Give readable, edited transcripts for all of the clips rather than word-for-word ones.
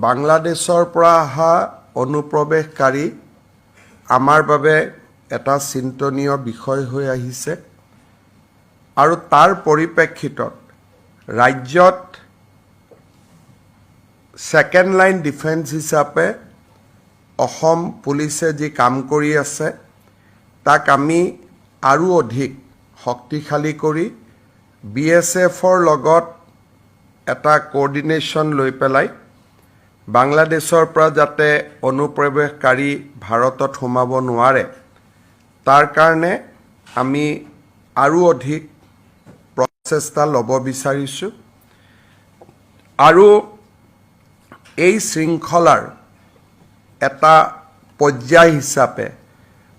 বাংলাদেশৰ পৰা অহা অনুপ্ৰৱেশকাৰী আমাৰ বাবে এটা চিন্তনীয় বিষয় হৈ আহিছে আৰু তাৰ পৰিপ্ৰেক্ষিতত ৰাজ্যত সেকেন্ড লাইন ডিফেন্স হিচাপে অসম পুলিচে যি কাম কৰি আছে তাক আমি আৰু অধিক শক্তিশালী কৰি BSFৰ লগত এটা কোঅৰ্ডিনেশ্যন লৈ পেলাই বাংলাদেশৰ পৰা যাতে অনুপ্ৰৱেশকাৰী ভাৰতত সোমাব নোৱাৰে তাৰ কাৰণে আমি আৰু অধিক প্ৰচেষ্টা ল'ব বিচাৰিছোঁ আৰু এই শৃংখলাৰ এটা পৰ্যায় হিচাপে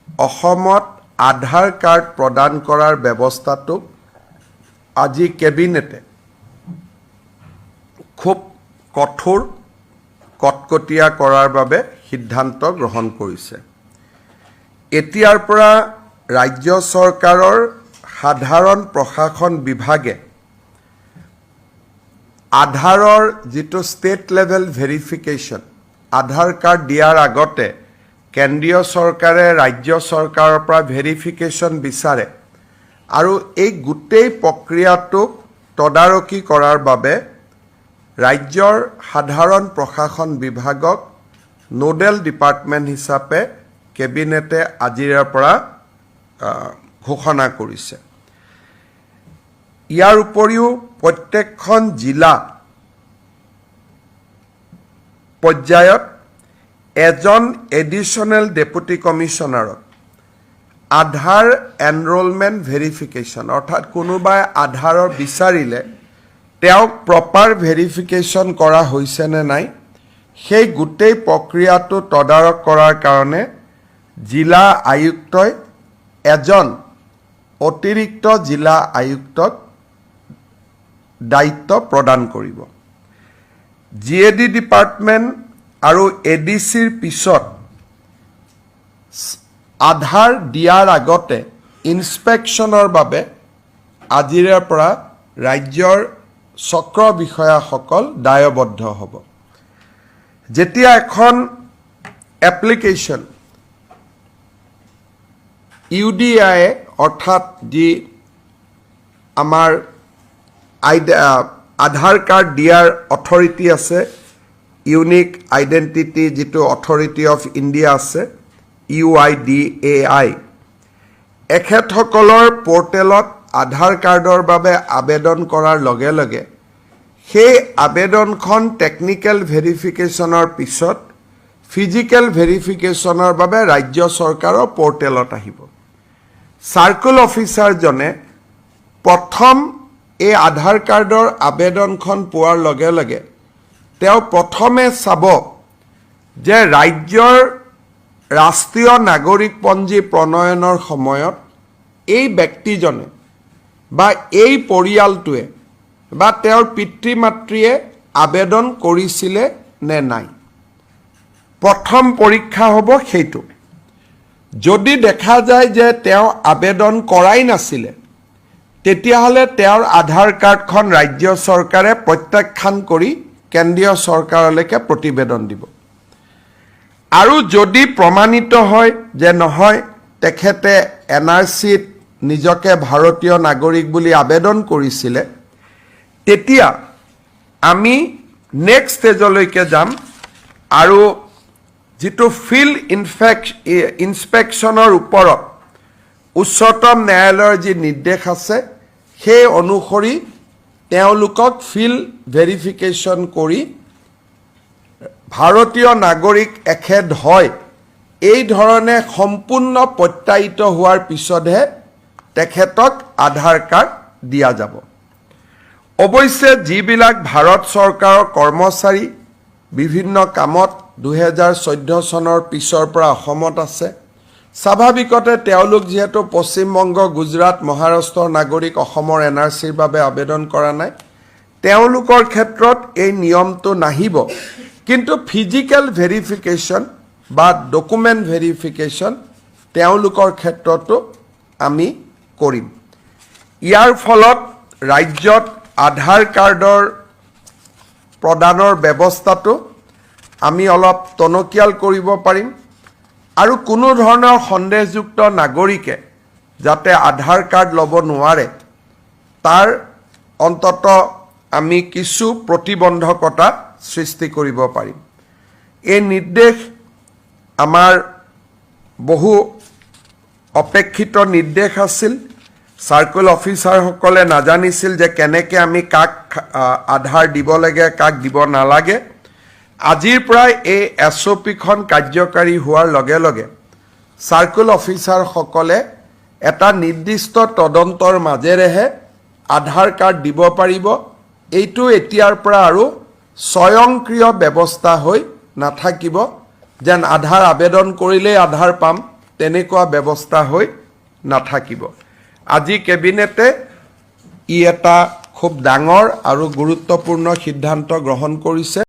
অসমত আধাৰ কাৰ্ড প্ৰদান কৰাৰ ব্যৱস্থাটো আজি কেবিনেটে খুব কঠোৰ কটকটীয়া কৰাৰ বাবে সিদ্ধান্ত গ্ৰহণ কৰিছে এতিয়াৰ পৰা ৰাজ্য চৰকাৰৰ সাধাৰণ প্ৰশাসন বিভাগে আধাৰৰ যিটো ষ্টেট লেভেল ভেৰিফিকেশ্যন আধাৰ কাৰ্ড দিয়াৰ আগতে কেন্দ্ৰীয় চৰকাৰে ৰাজ্য চৰকাৰৰ পৰা ভেৰিফিকেশ্যন বিচাৰে আৰু এই গোটেই প্ৰক্ৰিয়াটোক তদাৰকী কৰাৰ বাবে ৰাজ্যৰ সাধাৰণ প্ৰশাসন বিভাগক নোডেল ডিপাৰ্টমেণ্ট হিচাপে কেবিনেটে আজিৰ পৰা ঘোষণা কৰিছে ইয়াৰ উপৰিও প্ৰত্যেকখন জিলা পৰ্যায়ত এজন এডিশ্যনেল ডেপুটি কমিশ্যনাৰক আধাৰ এনৰোলমেণ্ট ভেৰিফিকেশ্যন অৰ্থাৎ কোনোবাই আধাৰৰ বিচাৰিলে তেওঁক প্ৰপাৰ ভেৰিফিকেশ্যন কৰা হৈছে নে নাই সেই গোটেই প্ৰক্ৰিয়াটো তদাৰক কৰাৰ কাৰণে জিলা আয়ুক্তই এজন অতিৰিক্ত জিলা আয়ুক্তক দায়িত্ব প্ৰদান কৰিব GAD ডিপাৰ্টমেণ্ট আৰু ADCৰ পিছত আধাৰ দিয়াৰ আগতে ইনস্পেকশ্যনৰ বাবে আজিৰ পৰা ৰাজ্যৰ চক্ৰ বিষয়াসকল দায়বদ্ধ হ'ব যেতিয়া এখন এপ্লিকেশ্যন UDI অৰ্থাৎ যি আমাৰ আধাৰ কাৰ্ড দিয়াৰ অথৰিটি আছে ইউনিক আইডেণ্টিটি যিটো অথৰিটি অফ ইণ্ডিয়া আছে UIDAI এখেতসকলৰ পৰ্টেলত আধাৰ কাৰ্ডৰ বাবে আবেদন কৰাৰ লগে লগে সেই আবেদনখন টেকনিক্যাল ভেৰিফিকেশ্যনৰ পিছত ফিজিক্যাল ভেৰিফিকেশ্যনৰ বাবে ৰাজ্য চৰকাৰৰ পৰ্টেলত আহিব সাৰ্কুল অফিচাৰজনে প্ৰথম এই আধাৰ কাৰ্ডৰ আবেদনখন পোৱাৰ লগে লগে তেওঁ প্ৰথমে চাব যে ৰাজ্যৰ ৰাষ্ট্ৰীয় নাগৰিকপঞ্জী প্ৰণয়নৰ সময়ত এই ব্যক্তিজনে বা এই পৰিয়ালটোৱে বা তেওঁৰ পিতৃ মাতৃয়ে আবেদন কৰিছিলে নে নাই প্ৰথম পৰীক্ষা হ'ব সেইটো যদি দেখা যায় যে তেওঁ আবেদন কৰাই নাছিলে তেতিয়াহ'লে তেওঁৰ আধাৰ কাৰ্ডখন ৰাজ্য চৰকাৰে প্ৰত্যাখ্যান কৰি কেন্দ্ৰীয় চৰকাৰলৈকে প্ৰতিবেদন দিব আৰু যদি প্ৰমাণিত হয় যে নহয় তেখেতে NRCত নিজকে ভাৰতীয় নাগৰিক বুলি আবেদন কৰিছিলে তেতিয়া আমি নেক্সট ষ্টেজলৈকে যাম আৰু যিটো ফিল্ড ইনস্পেকশ্যনৰ ওপৰত উচ্চতম ন্যায়ালয়ৰ যি নিৰ্দেশ আছে সেই অনুসৰি তেওঁলোকক ফিল্ড ভেৰিফিকেশ্যন কৰি ভাৰতীয় নাগৰিক এখেত হয় এই ধৰণে সম্পূৰ্ণ প্ৰত্যায়িত হোৱাৰ পিছতহে তেখেতক আধাৰ কাৰ্ড দিয়া যাব অৱশ্যে যিবিলাক ভাৰত চৰকাৰৰ কৰ্মচাৰী বিভিন্ন কামত 2014 চনৰ পিছৰ পৰা অসমত আছে স্বাভাৱিকতে তেওঁলোক যেহেতু পশ্চিমবংগ গুজৰাট মহাৰাষ্ট্ৰৰ নাগৰিক অসমৰ NRCৰ বাবে আবেদন কৰা নাই তেওঁলোকৰ ক্ষেত্ৰত এই নিয়মটো নাহিব কিন্তু ফিজিক্যাল ভেৰিফিকেশ্যন বা ডকুমেণ্ট ভেৰিফিকেশ্যন তেওঁলোকৰ ক্ষেত্ৰতো আমি কৰিম ইয়াৰ ফলত ৰাজ্যত আধাৰ কাৰ্ডৰ প্ৰদানৰ ব্যৱস্থাটো আমি অলপ টনকিয়াল কৰিব পাৰিম আৰু কোনো ধৰণৰ সন্দেহযুক্ত নাগৰিকে যাতে আধাৰ কাৰ্ড ল'ব নোৱাৰে তাৰ অন্তত আমি কিছু প্ৰতিবন্ধকতা সৃষ্টি কৰিব পাৰিম। এই নিৰ্দেশ আমাৰ বহু অপেক্ষিত নিৰ্দেশ আছিল। সাৰ্কেল অফিচাৰসকলে নাজানিছিল যে কেনেকৈ আমি কাক আধাৰ দিব লাগে কাক দিব নালাগে। আজিৰ পৰা এই SOPখন কাৰ্যকাৰী হোৱাৰ লগে লগে সাৰ্কেল অফিচাৰসকলে এটা নিৰ্দিষ্ট তদন্তৰ মাজেৰেহে আধাৰ কাৰ্ড দিব পাৰিব। এইটো এতিয়াৰ পৰা আৰু স্বয়ংক্ৰিয় ব্যৱস্থা হৈ নাথাকিব যেন আধাৰ আবেদন কৰিলেই আধাৰ পাম তেনেকুৱা ব্যৱস্থা হৈ নাথাকিব। আজি কেবিনেটে ই এটা খুব ডাঙৰ আৰু গুৰুত্বপূৰ্ণ সিদ্ধান্ত গ্ৰহণ কৰিছে।